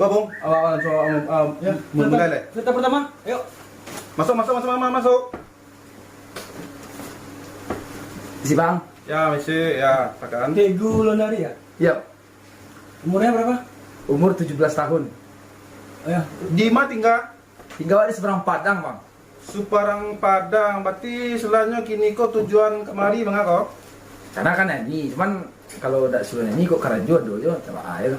So, Bung, Ya, mulai lah. Cerita pertama, ayo. Masuk. Si Bang. Ya, masih ya, takan. Tegu Londari ya? Ya, Umurnya berapa? umur 17 tahun. Ya. Di mana tinggal? Tinggal di seberang Padang, Bang. Suparang Padang, berarti selanjutnya kini kau tujuan kemari bang kau? Karena kan nyanyi, cuman kalau udah suruh nyanyi kok karajo dulu coba air.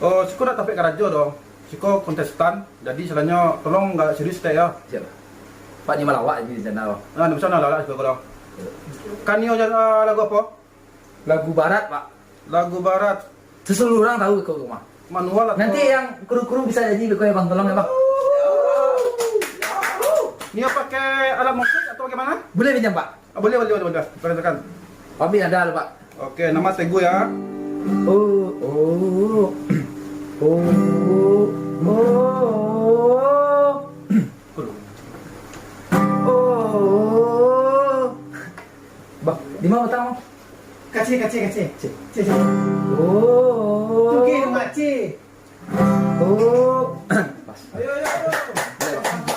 Oh, siko nak tapik karajo dong. Siko kontestan, jadi selanjutnya tolong nggak serius teh ya. Siapa? Pak ni malawak di sana. Nah, di sana lah siko dong. Kanio lagu apa? Lagu barat, Pak. Lagu barat, Seseluruh orang tahu kau rumah. manual atau? Nanti yang kru-kru bisa nyanyi kau ya Bang, tolong ya Bang. Ini pakai alat musik atau bagaimana? Boleh pinjam, Pak? Boleh. Perhatikan. Tapi ada Pak. Oke, nama Teguh ya. Oh. Bang, di mana utang? Kace. Oh. Tuki maci. Oh. Ayo.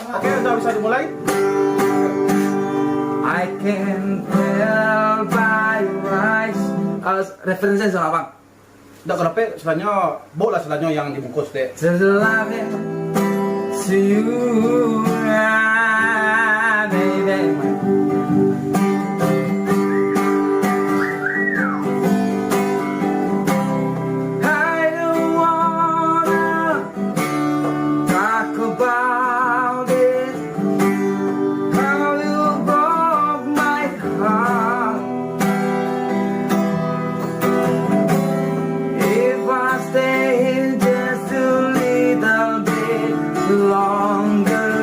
Oke, udah bisa dimulai. I can tell by your eyes. Referensinya sama Bang. Udah kenapa? Selanjutnya, bola selanjutnya yang dibungkus deh. Setelah to you, baby. I don't wanna talk about it. How you broke my heart. If I stay here just a little bit longer,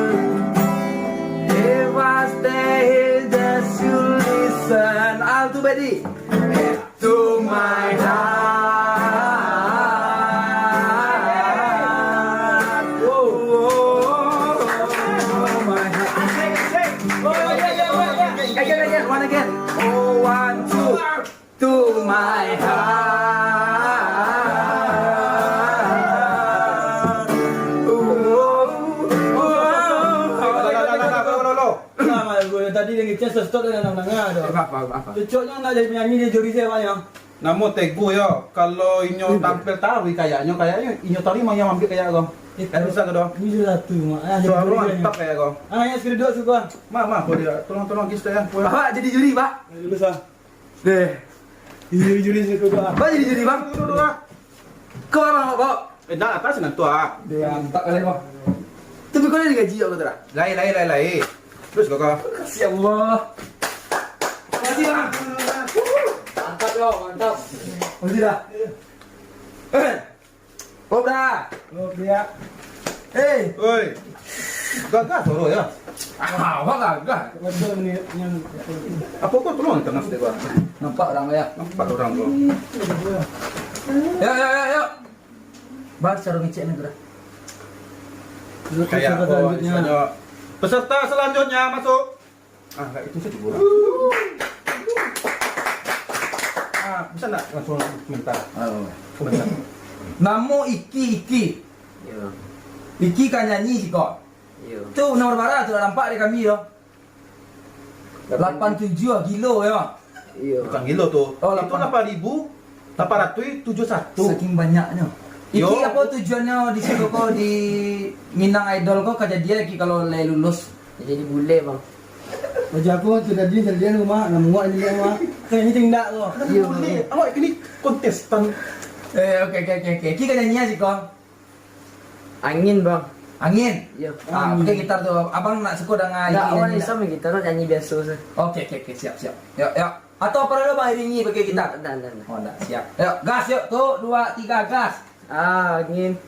if I stay here just to listen, I'll do ready to my heart. Oh, my heart. Again, one again. Oh, 1, 2, to my heart. Nah, gue tadi dia ngecas stop dengan nang-nanga dah. Apa? Cocoknya nak jadi penyanyi dia juri saya banyak. Namun Teguh ya, kalau inyo tampil tari kayaknya inyo tari mah yang ambil kayak kau. Bisa ke dong? Ini sudah satu mak. Suara mantap kayak kau. Yang sekali dua suka. Mama, kau dia tolong kita ya. Bapak jadi juri, Pak. Dulu sah. Deh. Juri suka dua. Bapak jadi juri, Bang. Kau apa, Pak? Dah atas nanti ah. Dia tak kali, Pak. Tapi kau ada gaji aku tak? Lai. Terus kau. Kasih Allah. Kasih, Bang. Mantap, lo, mantap. Masih dah. Obra. Oh dia. Oi. Gagah soro ya. Apa gagah? Betul ni yang. Apa kau tolong tengah sedek kau? Nampak orang ya. Nampak orang kau. Ya. Bang, cara ngecek negara. Kayak selanjutnya. Peserta selanjutnya masuk. Ah, enggak itu saja gua. Bisa enggak langsung minta? Sebentar. Namo Iki. Yo, Iki kan nyanyi sih kok. yo. Tuh nomor barat sudah nampak di kami yo. 87 kilo ya. Yo. Bukan gilo tuh. Oh, Itu 8.871. Saking banyaknya. Yo. Iki apa tujuannya di situ kok di Minang Idol kok kejadian lagi kalau lulus. Jadi bule, Bang. Wajah aku sudah jadi rumah, namuak ini rumah. Kayaknya tindak tu. Iya, boleh. Awak ini kontestan. Oke. Iki kan nyanyi sih kok. Angin, Bang. Angin. Yo. Pakai gitar tuh. Abang nak suka dengan Enggak, awal nyanyi, bisa main gitar, nyanyi biasa sih. Oke, siap. Yuk. Atau perlu Bang iringi pakai gitar? Nah. Oh, enggak, siap. Yuk, gas yuk. Tuh, 2, 3, gas. Angin,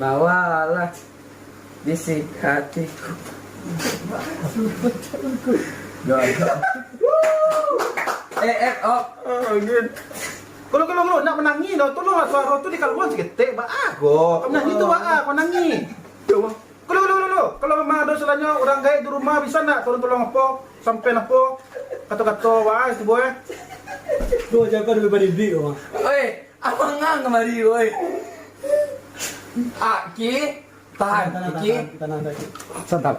bawalah bisik hatiku. Angin. Kalau nak menangi dah, tolonglah suara tu dikaluan seketik, bago. Menangi tu kau nangi. Kalau memang ada selanjutnya orang gaib di rumah bisa nak tolong apa sampai apa kata-kata wah itu boy. Tu wajah kau lebih pada big rumah. Oi, abang ngang kemari, oi. Iki, tahan. Iki, Tahan. santap.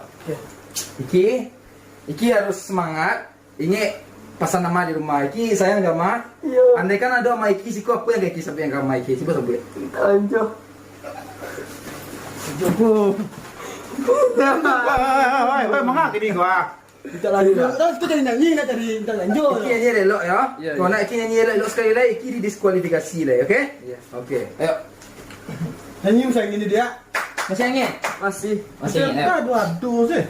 Iki harus semangat. Ini pesan nama di rumah. Iki sayang gak ma? Iya. Andai kan ada sama Iki, siku apa yang Iki sampai yang sama Iki? Coba sampai. Anjo. Joko. Woi, mangga gini gua. Kita lagi. Terus kita nyanyi nak cari kita lanjut. Iki nyanyi elok ya. Iya, Kalau iya. nak Iki nyanyi elok sekali lagi, Iki didiskualifikasi lah, oke? Iya. Oke. Ayo. Nyanyi usah ini dia. Masih ingin? Masih. Masih ingin. Ayo. Aduh sih.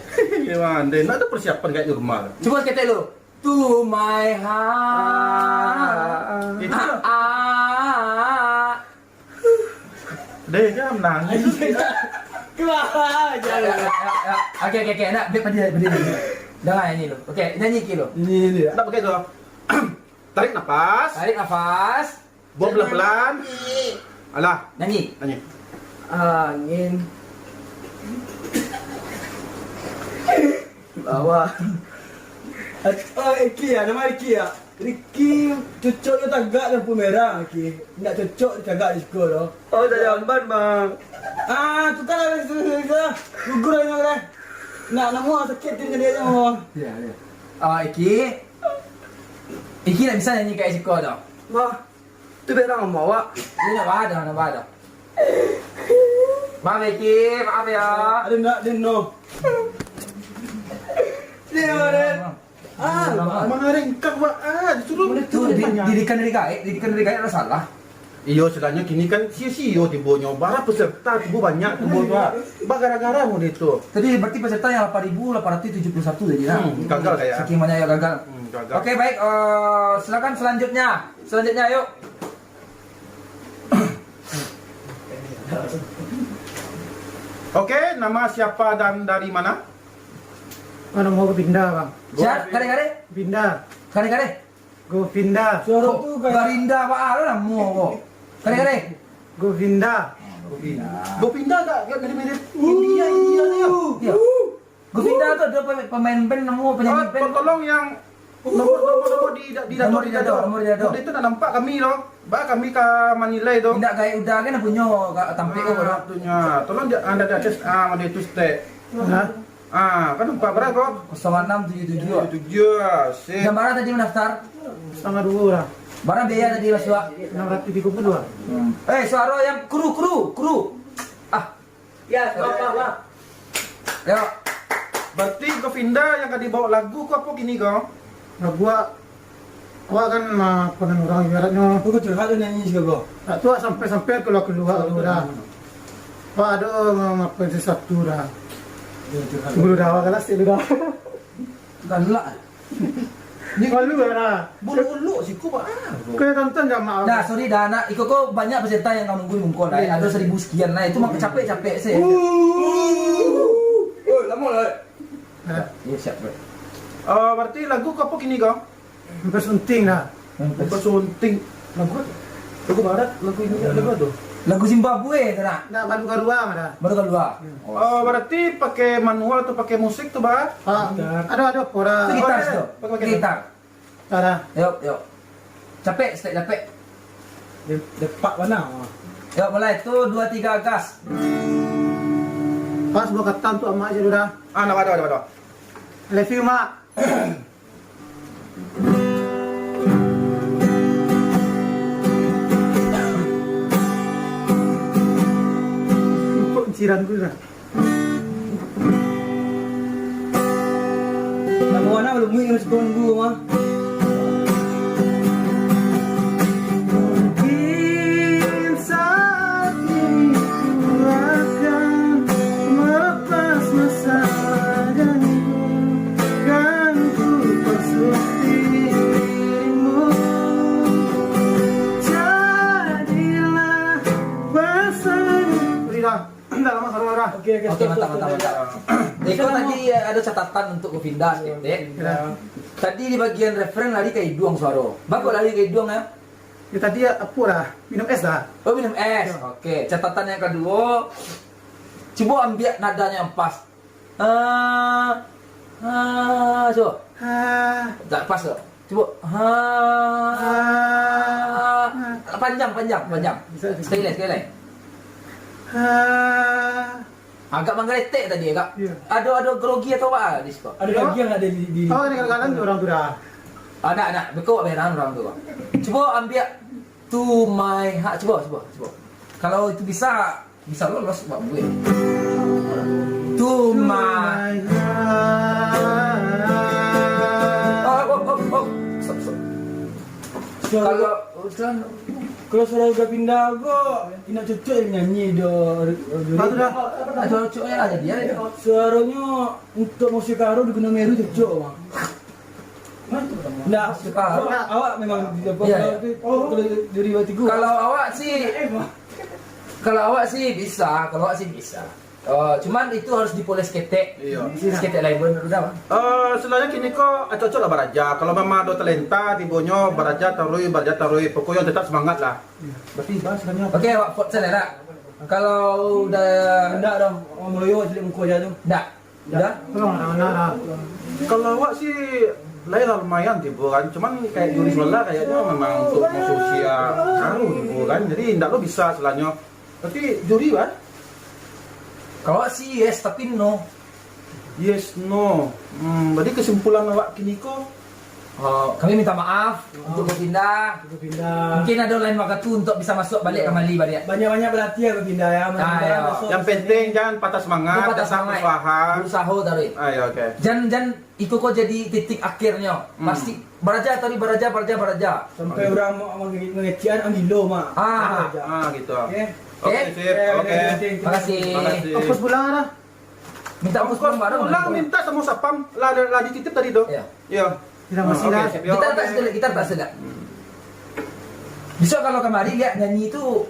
Gimana? Nak ada persiapan kayak di rumah. Coba kita dulu. To my heart. Itu Ah. deh jangan nangis. Keluar aja. Oke. Nak berdiri. Jangan nyanyi lu. Oke, nyanyi Iki lu. Ini dia. Nak pakai tu. Tarik nafas, Tarik nafas. buang pelan-pelan. Alah, Nyanyi. nyanyi. Angin. Bawah. Oh, Iki ya, nama Iki ya. Riki cocoknya tagak lampu merah Iki. Enggak cocok tagak di sekolah loh. Oh, dari Amban, Bang. Ah, tu kan ada gugur ini kan. Nak nama sakit dia dia mau. Ya. Iki. Iki nak bisa nyanyi kayak Siko tau. Wah. Tu berang bawa. Ini nak ada. Maaf Iki, maaf ya. Ada nak dia no. Dia mana? Ah, Mana ringkak wak? Disuruh Itu didikan dari kaya ada salah. Iyo sedangnya kini kan sio tibonya bara peserta tibo banyak tibo tua. Ba gara-gara mau itu. Tadi berarti peserta yang 8.871 jadi nah. Gagal kayak. Saking banyak yang gagal. Gagal. Oke baik, silakan selanjutnya. Selanjutnya yuk. Oke, nama siapa dan dari mana? Mana mau ke pindah, Bang? Siap, kare-kare. Pindah. Kare-kare. Go pindah. Suara Kok tu kayak Garinda apa lah mau. Kare-kare. go pindah. Gue pindah gak? Gak mirip-mirip India dia. Iya. Govinda tuh ada pemain band nemu penyanyi band. Tolong yang nomor di Nomor di dado. Itu nak nampak kami loh. Ba kami ke Manilai tu. Tidak kayak udah kan punya tampil kok orang. Satunya. Tolong anda ada tes ada itu step. Hah? Kan nampak berapa? 0677. 7. Sip. Jam berapa tadi mendaftar? Setengah dua lah. Barang biaya tadi Mas Wak. 632. Suara yang kru. Ah, Ya, Pak. ya. Berarti Govinda yang tadi bawa lagu kau apa gini kau? Nah, gua kan pernah orang ibaratnya. Gua curhat tu nyanyi juga gua. Tak tua sampai kalau keluar dah. Pak ada ngapain sesuatu dah. Bulu dah kelas itu dah. Galak. Ni kalau dah. Bulu-bulu sih kau apa? Kau tonton jam maaf. Nah, sorry dah nak. Iko kok banyak peserta yang kau nungguin mungkon lah. Ada 1000 sekian lah. Itu mah capek sih. Oh, lama lah. Ya siap, bro. Berarti lagu kau apa gini kau? Bersunting dah. Bukan sunting. Lagu barat, lagu ini lagu tu. Lagu Zimbabwe tu nak. Nak baru kedua dah. Baru keluar. Berarti pakai manual atau pakai musik tu bah? Ada pora. Itu gitar Oh, tu. pakai Gitar. Ada. Yuk. Capek, step capek. Depak mana? Yuk mulai. Tu 2 3 gas. Pas gua kata untuk amak je dah. Nak ada. Love you mak. Ciran tu dah. Nama mana belum mungkin harus tunggu mah. Mungkin saat ini ku akan melepas masa dan kan ku pasuki dirimu. Jadilah bersama. Dah lama saudara. Okey, Oke, mantap. Eko tadi ada catatan untuk Govinda sedikit. Tadi di bagian referen lari ke hidung suara. Bagus lari ke hidung ya. Ya tadi apa dah? Minum es dah. Oh minum es. Oke, catatan yang kedua. Coba ambil nadanya yang pas. Coba. Tak pas tak? Coba. Panjang. Sekali lagi. Agak menggeletek tadi ya kak. Iya. Ada grogi atau apa di situ? Ada lagi yang ada di Oh, ini kadang-kadang orang tu dah. Ada. Bekau beran orang tu kak. Coba ambil to my heart. Coba. Kalau itu bisa lolos buat gue. To my Oh. Stop. Kalau suara udah pindah kok, tidak cocok yang nyanyi do. Satu dah. Ada cocoknya aja dia. Suaranya untuk musik karo di Gunung Meru cocok bang. Nah, awak memang di Jepang. Iya. Kalau dari Batiku. Kalau awak sih bisa. Oh, cuman itu harus dipoles ketek. Iya. Ketek lain pun udah bang. Sebenarnya kini kok cocok lah baraja. Kalau memang ada talenta, tibonyo baraja tarui. Pokoknya tetap semangat lah. Berarti bahas sebenarnya. Oke, awak pot saya nak. Kalau udah Enggak dong, orang Meloyo jadi muka aja tuh. Udah. Tolong anak-anak. Kalau awak sih lain lah lumayan tipu kan. Cuman kayak juri sebelah kayaknya memang untuk masuk usia tipu kan. Jadi ndak lo bisa selanya. Tapi juri kan? Kalau sih yes tapi no. Yes, no. Berarti kesimpulan awak kini kok Kami minta maaf untuk berpindah. Mungkin ada lain waktu untuk bisa masuk balik kembali balik. Banyak-banyak berlatih ya berpindah ya. Iya. yang penting jangan patah semangat, Patah semangat. usaha. Berusaha tadi. Ayo oke. Jangan itu kok jadi titik akhirnya. Pasti beraja tadi beraja. Sampai orang mau mengecian ambil mak. Gitu. Oke. Oke, sip. Oke. Makasih. Ongkos pulang dah. Minta Ongkos pulang bareng. pulang minta sama sapam lah dititip tadi tuh. Iya. Iya. Tidak masih dah. Oke, sip. Kita tak sedap. Bisa kalau kemarin ya nyanyi itu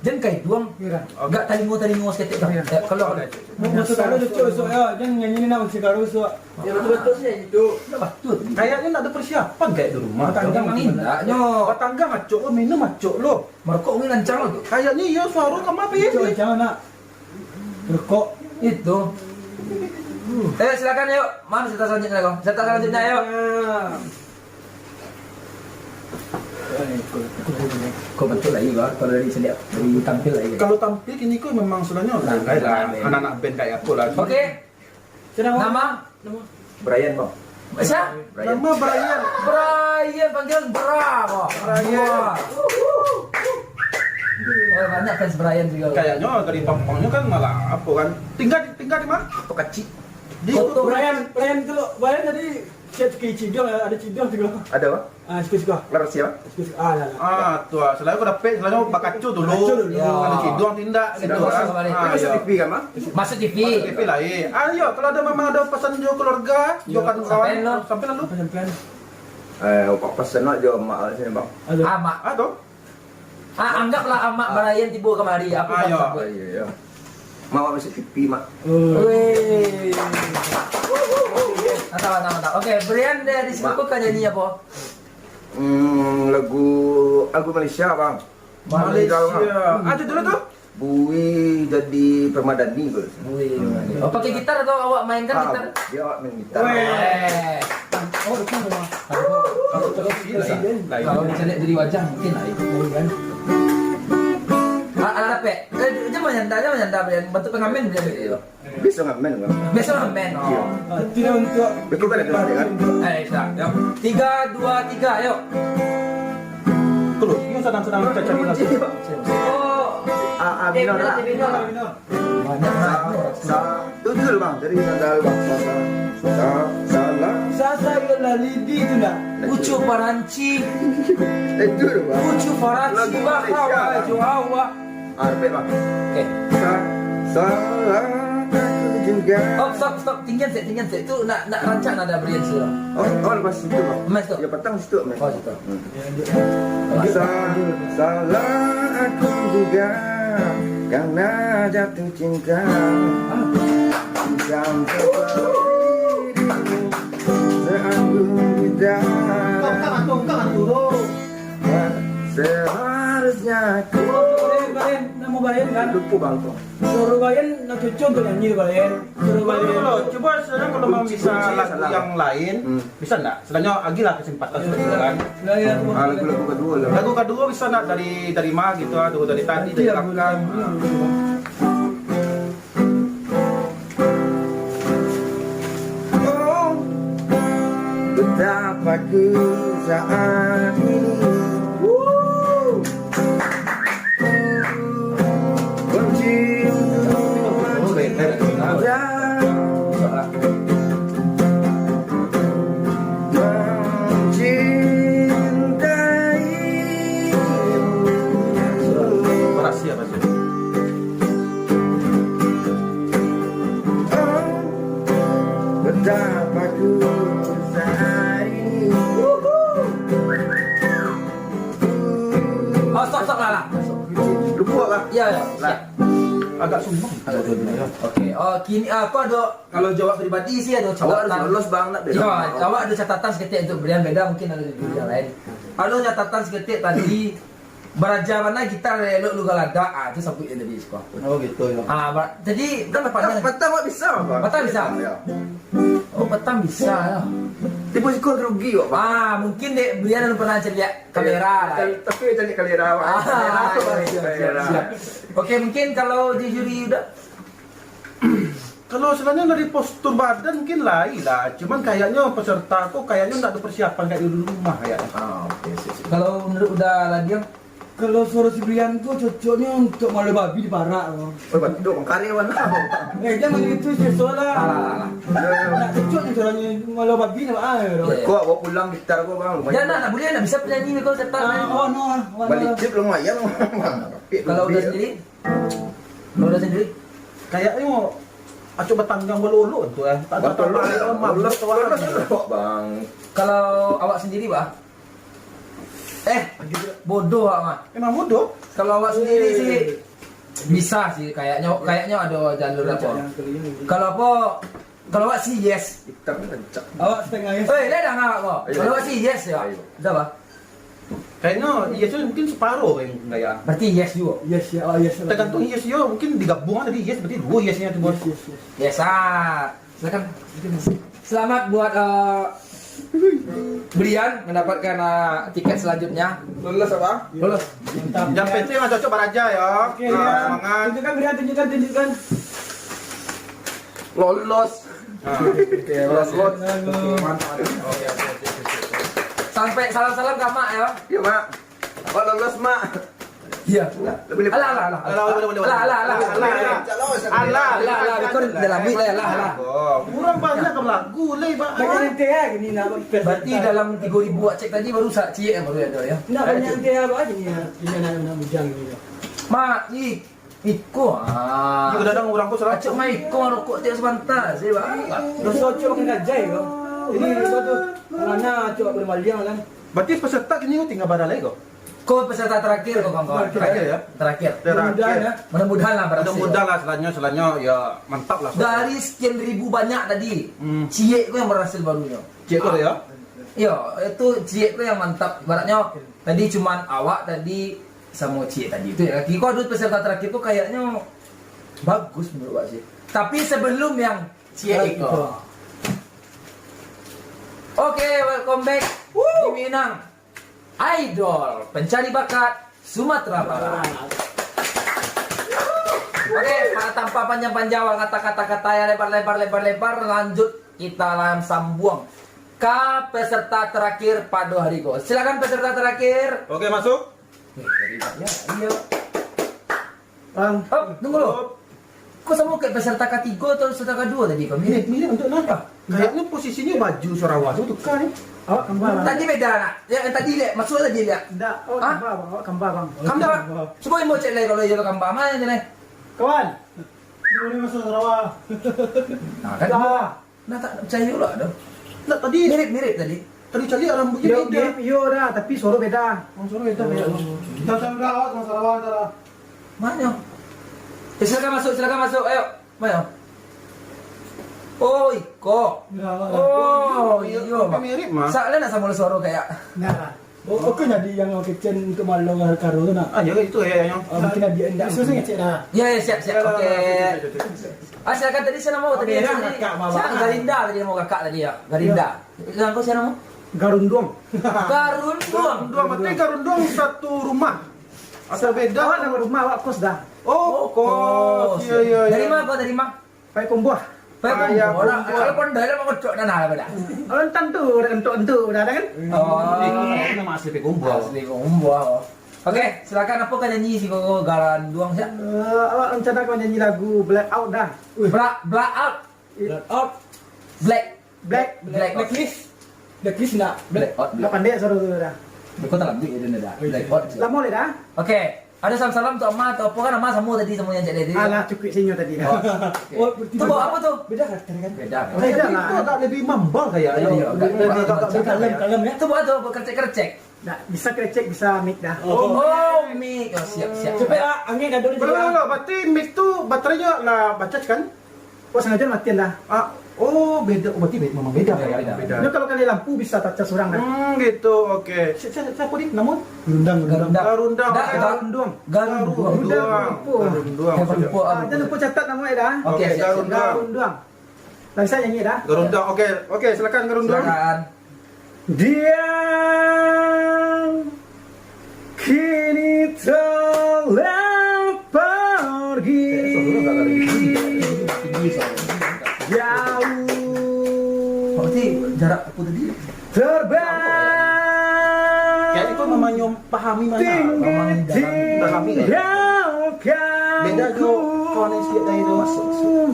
jangan kayak doang. Iya. Enggak talingo seketik. Kalau Musik karo cocok so ya, jangan nyanyi nak musik karo so. Ya betul sih itu. betul. Kayaknya nggak ada persiapan kayak di rumah. Tangga mengindak nyo. Tangga macok lo, minum macok lo. Merokok ini lancang lo tuh. Kayaknya iya suara kamu apa ya? Cocok jangan nak. Berkok. Itu. Silakan yuk. Mana cerita selanjutnya kok? Cerita selanjutnya yuk. Kok betul lagi bang? Kalau dari sini dari tampil lagi. Kalau tampil ini kok memang sebenarnya kayak anak-anak band kayak aku lah. Oke. Nama? Brian bang. Siapa? Nama Brian. Brian panggilan Bravo. Brian. Oh, banyak fans Brian juga. Kayaknya dari Pampangnya kan malah apa kan? Tinggal di mana? Atau kecil. Di Foto Brian kalau Brian tadi siap ke cidong ada cidong juga. Ada bang? Suka. Laras siapa? Lah. Tuh, selalu aku dapet, selalu bakacu dulu. Bakacu dulu. Ada cidong tindak gitu Cidong kan. kembali. Masuk TV kan bang? Masuk TV. TV lain. Ayo, kalau ada memang ada pesan jo keluarga, jo kan Sampai lo. sampai lalu. Pelan-pelan. Pak pesan aja mak sini bang. Ada. Amak. Aduh. Anggaplah Amak Brian tiba kemari. Aku Ayo. tak Iya. Mama masuk TV mak. Wih. Mantap. Oke, Brian dari sini kok nyanyi apa? Lagu Malaysia bang. Malaysia. Ada dulu tuh. Bui jadi permadani bos. Wih. Oh, pakai gitar atau awak mainkan gitar? Dia awak main gitar. Oh, betul rumah. Kalau dicari dari wajah mungkin lah itu kan. Ala pe. Jangan menyanda Brian. Bentuk pengamen Brian itu. Bisa ngamen bang. Besok ngamen. Oh. Tidak untuk Betul kan itu kan? Sudah. Yuk. 3, 2, 3, yuk. Kalau ini sedang cari lagu. Oh. Minor lah. Banyak Betul bang. Dari sandal bang. Salah. Sasa yola lidi tu nak. Ucu paranci, Itu bang. ucu paranci bahawa juawa. Arpe bang. Oke. Salah aku juga. Oh, stop. Tinggian sih. Itu nak rancang nada Brian sudah. Oh lepas itu bang. Mas tu. Ya petang situ bang. Oh, situ. Salah aku juga karena jatuh cinta. Sampai dirimu seanggun tidak. Kau dulu. Seharusnya aku Brian, nama Brian kan? lupa bang tuh. Suruh Brian nak cocok untuk nyanyi Brian. Suruh Brian. Coba sekarang kalau mau bisa lagu yang lain, bisa enggak? Sebenarnya agilah kesempatan sudah kan. Lagu-lagu kedua lah. Lagu kedua bisa enggak dari mana gitu, dari tadi dari belakang. betapa ku saat ini Rahasia, rahasia. betapa ku saat ini. Oh, stop lah. Lu buat lah. Ya, ya. Lah. Agak sumbang. Ada dua. Oke. Oh, kini aku ada kalau jawab pribadi sih ada Awak harus catatan. lolos bang, nak beda. Ya, awak ada catatan seketik untuk Brian beda mungkin ada di yang lain. Ada catatan seketik tadi beraja mana kita elok lu galada. Ah, itu sabut yang tadi sekolah. Oh gitu ya. Jadi kan dapatnya. Petang awak bisa bang. Petang bisa? Ya. Oh, petang bisa ya. Tipu sikul rugi kok bang. Mungkin dek Brian ada pernah lihat kamera. Tapi cari kamera awak. Siap. Oke, mungkin kalau di juri udah Kalau sebenarnya dari postur badan mungkin lain lah. Cuman kayaknya peserta tuh kayaknya nggak ada persiapan kayak di rumah kayaknya. Oke, sip. kalau menurut udah Ladiang Kalau suara si Brian tuh cocoknya untuk malu babi di Barak. Oh, bantu karyawan apa? Jangan gitu sih soalnya. alah. Nak cocoknya suaranya malu babi ni apa? Iya. Kau bawa pulang gitar kau bang. Ya nak boleh nak bisa penyanyi kau cetak. Oh no, Balik trip lu ayam bang. Kalau udah sendiri? Kalau udah sendiri? Kayaknya mau acuk betanggang belulu tuh ya. Tak ada Betul tahu lolos kok bang. Kalau awak sendiri bah? Bodoh awak mah. Emang bodoh. Kalau awak sendiri sih bisa sih kayaknya ada jalur apa. Kalau apa? Kalau awak sih yes. Gitar kencang. Awak setengah ya. Dah dah awak kau. Ayo. Kalau awak sih yes ya. Ayo. Dah bah? Kayaknya yes mungkin separuh yang gaya. Berarti yes juga. Yes ya, oh yes. Tergantung yes yo mungkin digabung tadi yes berarti dua yesnya tuh bos. Yes. Yes silakan. Selamat buat Brian mendapatkan tiket selanjutnya. Lolos apa? Lolos. Jam penting yang cocok baraja ya. Oke Nah, ya. semangat. Tunjukkan Brian, tunjukkan. Lolos. Nah, Lolos. mantap. Oke. Sampai salam-salam ke Mak ya. Iya mak. Apa lolos mak? Iya. Lebih lebih. Alah. Kau dalam wik lah. Kurang banyak ke lagu leh, Pak. Banyak nanti ya gini nak. Berarti dalam 3000 buat cek tadi baru sak cie yang baru ada ya. nak banyak nanti apa aja ni. Ini nak bujang ni. Mak, Iko. Juga dadang orang kau salah. Acok mai Iko rokok tiap sebentar. Saya bang. Dosa cok makan gajai kau. Ini satu mana cok bermaliang kan. Berarti peserta kini kau tinggal barang lagi kau. Kau peserta terakhir kau kawan-kawan. Terakhir ya? Terakhir. Mudah-mudahan ya. Mudah-mudahan lah berhasil. Mudah-mudahan lah selanya ya mantap lah. Dari sekian ribu banyak tadi, cie kau yang berhasil barunya. Cik kau ya? Iya, itu cie kau yang mantap. Ibaratnya tadi cuman awak tadi sama cie tadi itu ya. Kau ada peserta terakhir tuh kayaknya bagus menurut aku sih. Tapi sebelum yang cie itu. Oke, welcome back di Minang Idol pencari bakat Sumatera Barat. Oke, tanpa panjang-panjang kata-kata yang lebar, lanjut kita sambung ke peserta terakhir pada hari ini. Silakan peserta terakhir. Oke, masuk. Iya. Bang, Tunggu lo. Kok sama kayak peserta ketiga atau peserta kedua tadi kau? Milih untuk apa? Kayaknya posisinya baju Sarawak itu kan. awak kembar bang. Tadi beda nak. Yang tadi lihat, masuk tadi lihat. Tak, awak Hah? kembar bang, awak kembar bang. Kambah. Semua yang mau cek lagi kalau jelo kambah mana je nih? Kawan. Ini masuk Sarawak. Nah kan. Salah. Nah tak percaya pula dah. Nah, tadi Mirip tadi. tadi cari rambutnya Yo, beda. yo dah, tapi suara beda. Oh, suara beda ya. Sama awak sama Sarawak dah. Mana? Silakan masuk. Ayo. Mana? Oh, Iko. Oh, iya. Tapi mirip mah. Soalnya nak sama suara kayak. Nah. Oh, aku jadi yang kitchen untuk malu dengan karo tu nak. Ah, ya itu ya yang. Mungkin dia enggak. Susah ngecek dah. Ya, siap. Oke. Silakan tadi saya mau tadi. Merah, kakak, mama. Siapa Garinda tadi mau kakak tadi ya? Garinda. Silakan kau siapa mau? Garundong. Garundong. Berarti Garundong satu rumah. Asal beda. Awak nama rumah awak kos dah. Oh, kos. Iya. Dari mana kau dari mana? Pai Kombuah. Payah Orang kumpul. kalau pandai lah mau ngocok dan hal pada. Kalau tentu, tentu udah ada kan? Oh, Ini nama asli Pekumbul. asli kumbau. Oke, silakan apa kan nyanyi si koko Garanduang sih? Awak rencana kau nyanyi lagu Blackout dah. Black out, Out. black Blacklist. Blacklist enggak? black out. Dah pandai suara tu dah. Kau tak lambi itu dah. Black out. Lama le dah. Oke, ada salam-salam untuk Amma atau apa kan Amma semua tadi semua yang jadi. Alah cukup sinyo tadi dah. Oh, itu bawa apa tuh? Beda karakter kan? Beda. Beda lah. Itu agak lebih membal kayaknya. Iya, Kalem ya. Itu buat apa? Kercek-kercek. Dah bisa krecek bisa mic dah. Oh, mic. Oh, siap. Supaya angin dah dulu Belum, berarti mic tu baterainya lah baca kan? Kau sengaja matian dah. Beda. Oh, berarti memang beda ya. Beda. Ini kalau kali lampu bisa tak cas orang dah. Gitu, oke. Siapa ni? Namun? Gundang. Garundang. Garunduang. Garunduang. Garunduang. Jangan lupa catat nama dah. Oke, siap. Garunduang. Langsung saya nyanyi dah. Garundang. Oke, silakan Garundang. Silakan. Dia kini telah pergi jauh Berarti jarak aku tadi terbang Kayak itu namanya pahami mana? Pahami kan? tinggalkan Beda jo kawan yang siap dari itu masuk.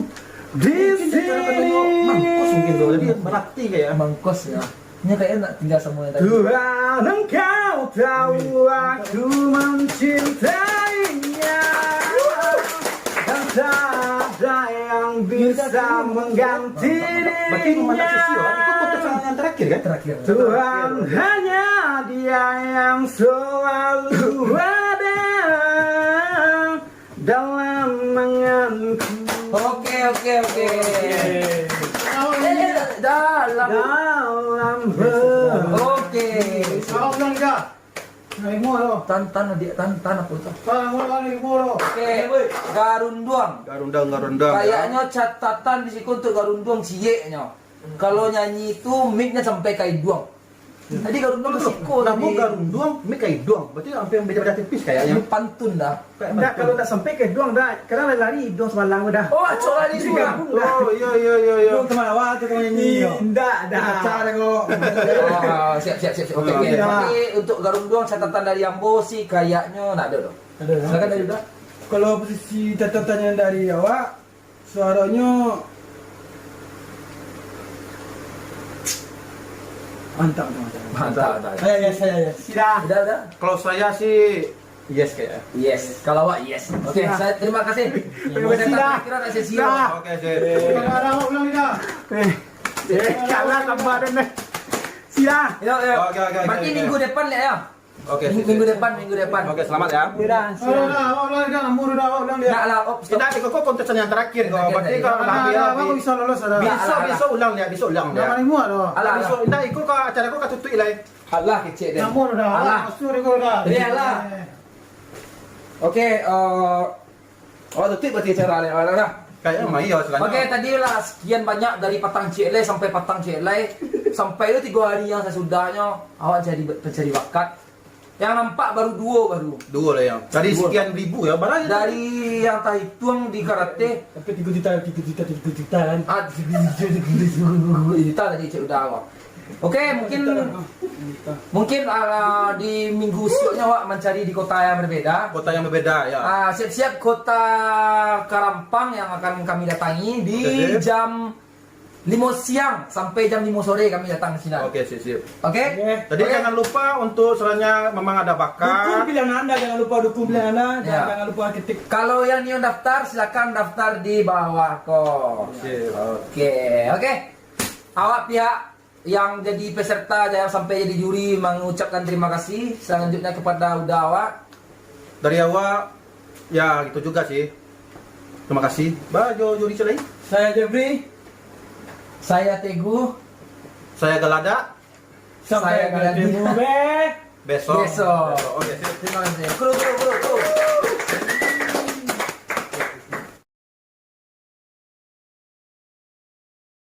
di sini Mampus mungkin tuh, jadi berarti kayak. mangkos ya. Ini kayaknya nak tinggal semua yang tadi. Tuhan engkau tahu aku mencintainya dan tak ada yang bisa mengganti Berarti mana sisi dirinya. itu putusan yang terakhir kan? Terakhir. Tuhan hanya dia yang selalu ada dalam menganku. Oke. Dalam. Oke. Kau bilang dia, naikmu lo. Tan apa itu? Kau naikmu lo. Oke. Garunduang. Garundang. Kayaknya catatan di situ untuk Garunduang cie-nya. Kalau nyanyi itu mic-nya sampai kayak duang. Tadi Garunduang ke siko Namun tadi. Garundang, mic kayak duang. Berarti hampir yang beda-beda tipis kayaknya. Ini pantun dah. Enggak, kalau tak sampai ke doang dah. Karena lari doang semalam dah. Oh, acok lagi juga. Oh, iya. teman awak tu teman nyanyi. Enggak dah. Cara kau. Oh, siap. Oke. Iya. Tapi untuk Garunduang catatan dari Ambo sih kayaknya nak ada dong. Silakan dari udah. Kalau posisi catatannya dari awak, suaranya mantap. Mantap. Saya. Sudah. Udah. Kalau saya sih yes kayaknya. Yes, kalau awak yes. Oke, Siap. saya terima kasih. Terima kasih, dah. Kira tak sesi. Dah. Oke, sip. Kalau ada orang ulang dah. Kalah kabaran dah. Sila. Yo. Oke. Berarti minggu depan lah ya. Oke, Minggu depan. Oke, selamat ya. Sudah. Awak ulang dah. Namun dah awak ulang dia. Nak lah, stop. Tidak, kok kontesan yang terakhir kok. Terakhir Berarti tadi. kalau Ada dia awak bisa lolos ada. besok ulang ya. Nama ni muat dah. Alah. Besok tidak ikut ke acara kau kat tutui lah. Allah kecil dia. Namun dah. Alah. Masuk dia kau dah. Iyalah. Oke, tutup berarti acara ni. Lah. Kayaknya mah iya selanjutnya. Oke, tadi lah sekian banyak dari Patang Cile sampai Patang Cile. Sampai itu 3 hari yang sesudahnya awak jadi pencari bakat. Yang nampak baru 2 Dua lah yang. Dari Dua. sekian ribu ya, barang Dari yang tak hitung di karate. Tapi 3 juta kan. Juta tadi cik udah awak. Oke, mungkin di minggu selanjutnya awak mencari di kota yang berbeda. kota yang berbeda ya. Siap-siap kota Karampang yang akan kami datangi di Oke. jam 5 siang sampai jam 5 sore kami datang ke sini. Oke, sip. Oke? Jadi Oke. jangan lupa untuk selanjutnya memang ada Dukung bakat. pilihan anda, jangan lupa dukung pilihan anda. Ya. Jangan lupa ketik. Kalau yang new daftar silakan daftar di bawah kok. Sip. Oke. Awak pihak yang jadi peserta yang sampai jadi juri mengucapkan terima kasih selanjutnya kepada udah awak. Dari awak ya gitu juga sih. Terima kasih. Bajo juri lain. Saya Jeffrey. Saya Teguh. Saya Galada. Sampai Saya Galadi. ketemu Besok. Besok. Oke, sip. Terima kasih. Kru.